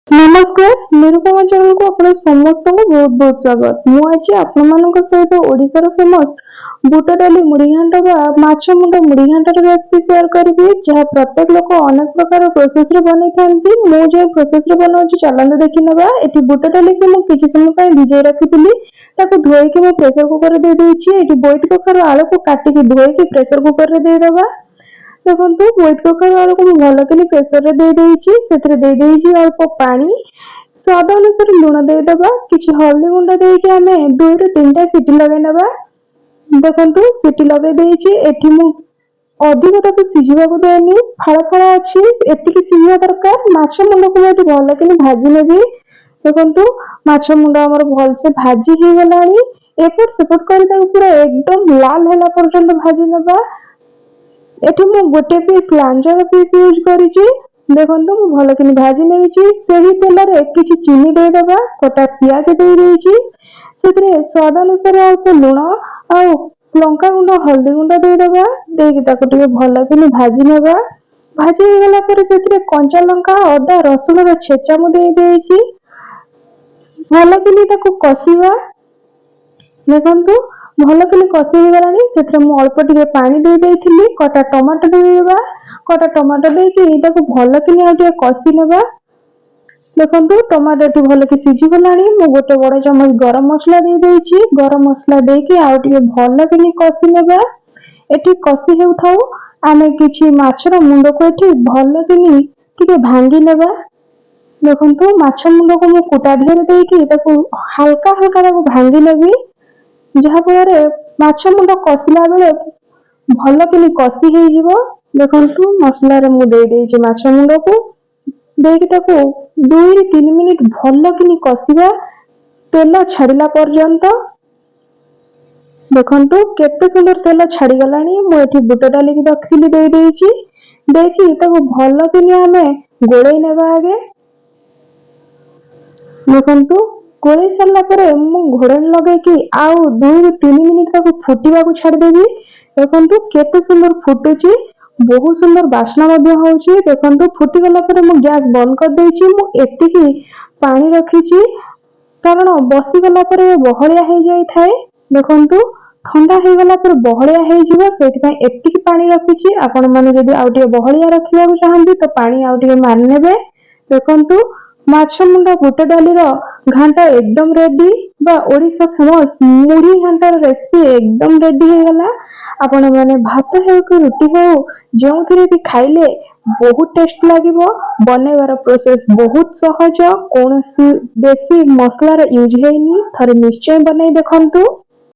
नमस्कार निरुपमा चैनल को आपण समस्त को बहुत बहुत स्वागत। मु आज आपण मानक सहित ओडिसा फेमस बुट डाली मुड़ी घांट बा माछ मुंड मुड़ी घांट रेसिपी शेयर करी जहाँ प्रत्येक लोक अनेक प्रकार प्रोसेस रे बनै थांती। मु जे प्रोसेस रे बनाउची चलन देखि नबा। एटी बुट डाली के मु किछि समय पय भिजै रखितिली ताको धोई के मु प्रेशर कुकर दे देछि। एटी बोइत कखर आलू को काटि के धोई के प्रेशर कुकर रे दे देबा। देखो बोइट कखर आलू को भल के प्रेशर रे दे देछि। सेथरे दे देछि अल्प पानी स्वाद अनुसार लुण दे दबा। किछि हल्दी गुंड दे के हमें 2 ରୁ 3टा सीटी लगे नबा। देखो सीटी लगे देछि। एठी मु अधिक ताको सिझिबा को देनी फाळ फाळ अछि एतिकी सिझिबा दरकार। माछ मुंड को एठी भल के भाजी नेबी। देखो माछ मुंड हमर भल से भाजी ही गलानी। एपट सेपट कर ताको पूरा एकदम लाल होला पर्यंत भाजी नबा। एठी मु गोटे पीस लांजर पीस यूज करिछि। देखंतु मु भल कि भाजी नेछि। सेही तेल रे किछि चीनी दे दबा कटा प्याज दे देछि। सेतरे स्वाद अनुसार अल्प लूण आ लंका गुंड हल्दी गुंड दे दबा। देकी ताको टिके भल कि भाजी नेबा। भाजी हो गला पर सेतरे कंचा लंका अदा रसुन रो छेचा मु दे देछि। भल कि ताको कसिबा। देखंतु भल कि कसी हो गलानी। सेतरे मु अल्प टिके पानी दे देथिली। कटा टमाटो दे देबा। कटा टमाटो दे के ताको भल कि आ टिके कसी नेबा। देखंतु टमाटो टी भल कि सिझी गलानी। मु गोटे बड़ चम्मच गरम मसला दे देछि। गरम मसला दे के आ टिके भल कि कसी नेबा। एटी कसी हेउ थाउ आमे किछि माछर मुंड को एटी भल कि टिके भांगी नेबा। देखंतु माछ मुंड को मु कुटा ढेर दे के ताको हल्का हल्का ताको भांगी नेबी। जहा पर माछ मुंड कसिला बेले भल कि कसी हे जिवो। देखंतु मसला रे मु दे देछि माछ मुंड को देकी ताको 2 ରୁ 3 मिनिट भल कि कसिबा तेल छाड़िला पर्यंत। देखंतु केते सुंदर तेल छाड़ी गलानी। मु एठी बुट डाली की रखिली दे देछि। देखि ताको भल कि हमें गोळै नेबा आगे। देखंतु गोळै सरला परे मु घोड़न लगे कि आउ 2 ରୁ 3 मिनिट ताको फुटीबा को छाड़ देबी। देखंतु केते सुंदर फुटुची बहुत सुंदर बास्ना मध्य होउची। देखंतु फुटी गला परे मु गैस बंद कर देछि। मु एतिकी पानी रखिछि कारण बसी गला परे बहलिया हे जाई थाए। देखंतु ठंडा हे गला पर बहलिया हे जिवो सेति पय एतिकी पानी रखिछि। आपण माने जदी आउटिए बहलिया रखिया को चाहंती तो पानी आउटिए मान नेबे। देखंतु माछ मुंड बुट डाली रो घांटा एकदम रेडी बा ओडिसा फेमस मुड़ी घांटा रेसिपी एकदम रेडी हे गला। आपण माने भात हेउ कि रोटी हेउ जेउथिरे भी खाइले बहुत टेस्ट लागिवो। बनेवार प्रोसेस बहुत सहज कोनोसी बेसी मसला यूज हेनी। थरे निश्चय बनै देखंतु।